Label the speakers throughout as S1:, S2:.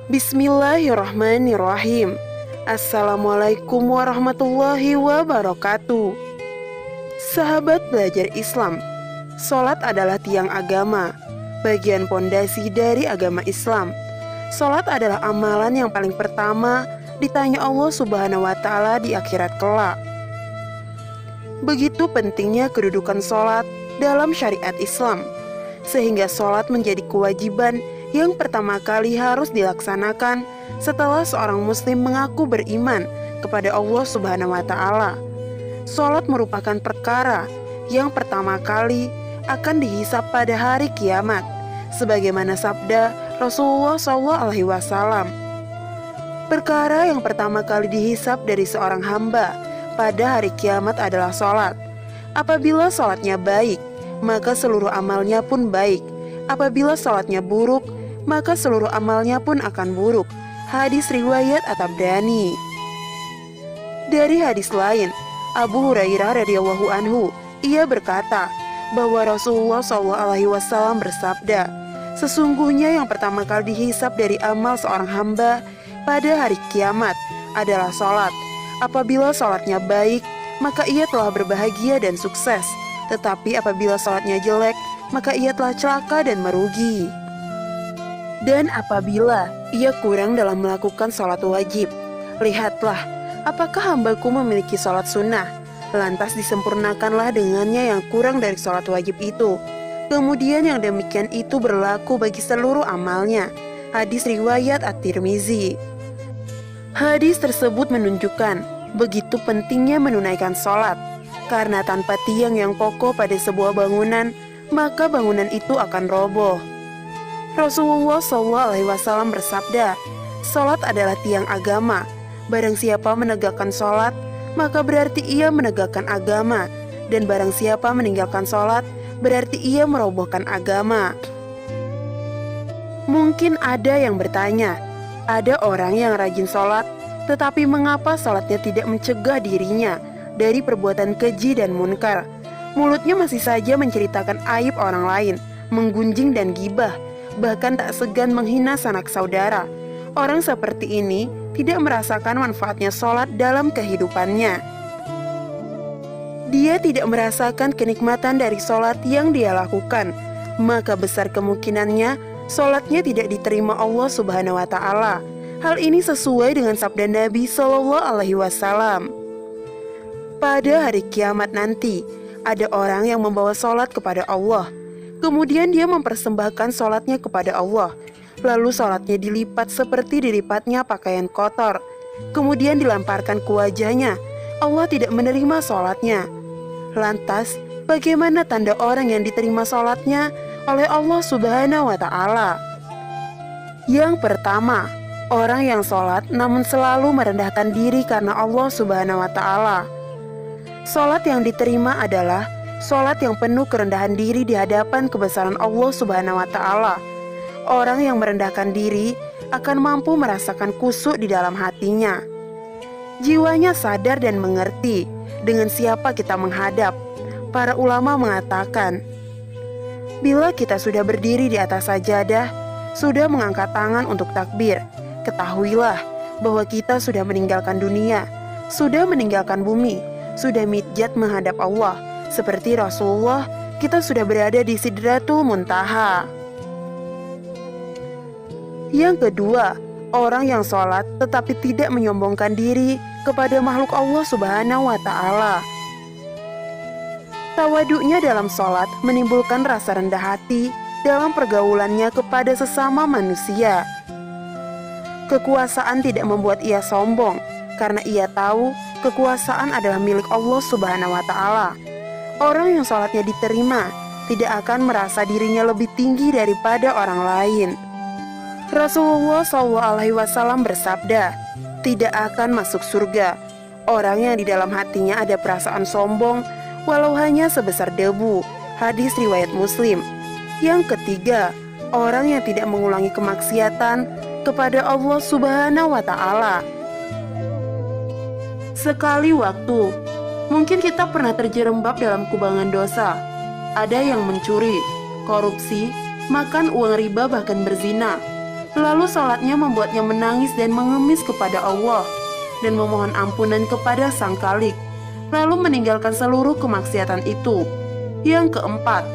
S1: Bismillahirrahmanirrahim. Assalamualaikum warahmatullahi wabarakatuh. Sahabat belajar Islam, sholat adalah tiang agama, bagian pondasi dari agama Islam. Sholat adalah amalan yang paling pertama ditanya Allah Subhanahu wa Ta'ala di akhirat kelak. Begitu pentingnya kedudukan sholat dalam syariat Islam, sehingga sholat menjadi kewajiban yang pertama kali harus dilaksanakan setelah seorang muslim mengaku beriman kepada Allah Subhanahu wa Ta'ala. Sholat merupakan perkara yang pertama kali akan dihisab pada hari kiamat, sebagaimana sabda Rasulullah SAW. Perkara yang pertama kali dihisab dari seorang hamba pada hari kiamat adalah sholat. Apabila sholatnya baik, maka seluruh amalnya pun baik. Apabila sholatnya buruk, maka seluruh amalnya pun akan buruk. Hadis riwayat At-Tabrani. Dari hadis lain, Abu Hurairah radhiyallahu anhu, ia berkata bahwa Rasulullah SAW bersabda, sesungguhnya yang pertama kali dihisab dari amal seorang hamba pada hari kiamat adalah sholat. Apabila sholatnya baik, maka ia telah berbahagia dan sukses. Tetapi apabila sholatnya jelek, maka ia telah celaka dan merugi. Dan apabila ia kurang dalam melakukan sholat wajib, lihatlah, apakah hambaku memiliki sholat sunnah? Lantas disempurnakanlah dengannya yang kurang dari sholat wajib itu. Kemudian yang demikian itu berlaku bagi seluruh amalnya. Hadis riwayat At-Tirmizi. Hadis tersebut menunjukkan begitu pentingnya menunaikan sholat, karena tanpa tiang yang kokoh pada sebuah bangunan, maka bangunan itu akan roboh. Rasulullah SAW bersabda, sholat adalah tiang agama. Barang siapa menegakkan sholat, maka berarti ia menegakkan agama. Dan barang siapa meninggalkan sholat, berarti ia merobohkan agama. Mungkin ada yang bertanya, ada orang yang rajin sholat, tetapi mengapa sholatnya tidak mencegah dirinya dari perbuatan keji dan munkar? Mulutnya masih saja menceritakan aib orang lain, menggunjing dan gibah, bahkan tak segan menghina sanak saudara. Orang seperti ini tidak merasakan manfaatnya sholat dalam kehidupannya. Dia tidak merasakan kenikmatan dari sholat yang dia lakukan, maka besar kemungkinannya sholatnya tidak diterima Allah Subhanahu wa Ta'ala. Hal ini sesuai dengan sabda Nabi SAW. Pada hari kiamat nanti, ada orang yang membawa sholat kepada Allah. Kemudian dia mempersembahkan sholatnya kepada Allah. Lalu sholatnya dilipat seperti dilipatnya pakaian kotor. Kemudian dilemparkan ke wajahnya. Allah tidak menerima sholatnya. Lantas, bagaimana tanda orang yang diterima sholatnya oleh Allah Subhanahu wa Ta'ala? Yang pertama, orang yang sholat namun selalu merendahkan diri karena Allah Subhanahu wa Ta'ala. Sholat yang diterima adalah sholat yang penuh kerendahan diri di hadapan kebesaran Allah Subhanahu wa Ta'ala. Orang yang merendahkan diri akan mampu merasakan khusyuk di dalam hatinya. Jiwanya sadar dan mengerti dengan siapa kita menghadap. Para ulama mengatakan, bila kita sudah berdiri di atas sajadah, sudah mengangkat tangan untuk takbir, ketahuilah bahwa kita sudah meninggalkan dunia, sudah meninggalkan bumi, sudah mijat menghadap Allah. Seperti Rasulullah, kita sudah berada di Sidratul Muntaha. Yang kedua, orang yang sholat tetapi tidak menyombongkan diri kepada makhluk Allah Subhanahu wa Ta'ala. Tawaduknya dalam sholat menimbulkan rasa rendah hati dalam pergaulannya kepada sesama manusia. Kekuasaan tidak membuat ia sombong, karena ia tahu kekuasaan adalah milik Allah Subhanahu wa Ta'ala. Orang yang sholatnya diterima tidak akan merasa dirinya lebih tinggi daripada orang lain. Rasulullah SAW bersabda, tidak akan masuk surga orang yang di dalam hatinya ada perasaan sombong walau hanya sebesar debu. Hadis riwayat Muslim. Yang ketiga, orang yang tidak mengulangi kemaksiatan kepada Allah Subhanahu wa Ta'ala. Sekali waktu, mungkin kita pernah terjerembab dalam kubangan dosa. Ada yang mencuri, korupsi, makan uang riba, bahkan berzina. Lalu sholatnya membuatnya menangis dan mengemis kepada Allah dan memohon ampunan kepada Sang Khalik, lalu meninggalkan seluruh kemaksiatan itu. Yang keempat,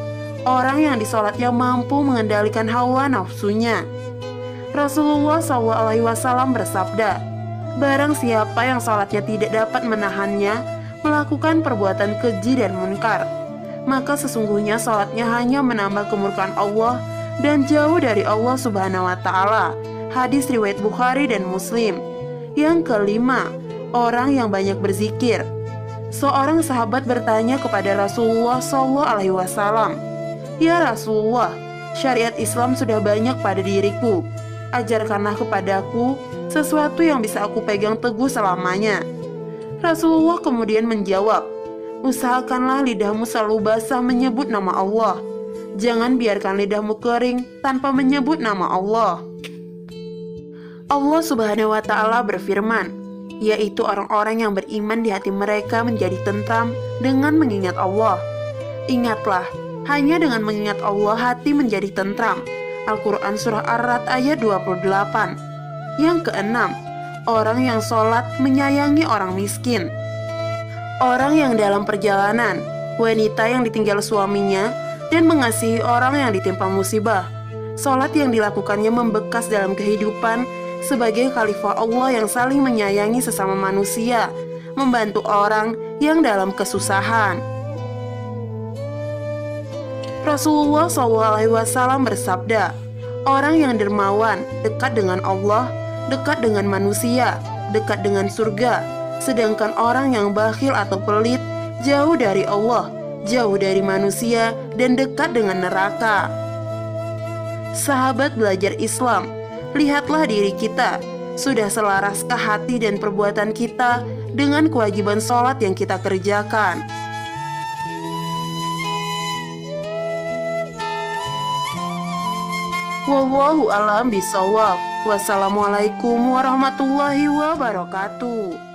S1: orang yang di sholatnya mampu mengendalikan hawa nafsunya. Rasulullah SAW bersabda, barang siapa yang sholatnya tidak dapat menahannya, melakukan perbuatan keji dan munkar, maka sesungguhnya sholatnya hanya menambah kemurkaan Allah dan jauh dari Allah Subhanahu wa Ta'ala. Hadis riwayat Bukhari dan Muslim. Yang kelima, orang yang banyak berzikir. Seorang sahabat bertanya kepada Rasulullah SAW, ya Rasulullah, syariat Islam sudah banyak pada diriku. Ajarkanlah kepadaku sesuatu yang bisa aku pegang teguh selamanya. Rasulullah kemudian menjawab, usahakanlah lidahmu selalu basah menyebut nama Allah. Jangan biarkan lidahmu kering tanpa menyebut nama Allah. Allah Subhanahu wa Ta'ala berfirman, yaitu orang-orang yang beriman di hati mereka menjadi tentram dengan mengingat Allah. Ingatlah, hanya dengan mengingat Allah hati menjadi tentram. Al-Quran Surah Ar-Ra'd ayat 28. Yang keenam, orang yang sholat menyayangi orang miskin. Orang yang dalam perjalanan, wanita yang ditinggal suaminya, dan mengasihi orang yang ditimpa musibah. Sholat yang dilakukannya membekas dalam kehidupan sebagai khalifah Allah yang saling menyayangi sesama manusia, membantu orang yang dalam kesusahan. Rasulullah SAW bersabda, orang yang dermawan dekat dengan Allah, dekat dengan manusia, dekat dengan surga, sedangkan orang yang bakhil atau pelit jauh dari Allah, jauh dari manusia, dan dekat dengan neraka. Sahabat belajar Islam, lihatlah diri kita, sudah selaraskah hati dan perbuatan kita dengan kewajiban sholat yang kita kerjakan? Wallahu a'lam bishawab. Wassalamualaikum warahmatullahi wabarakatuh.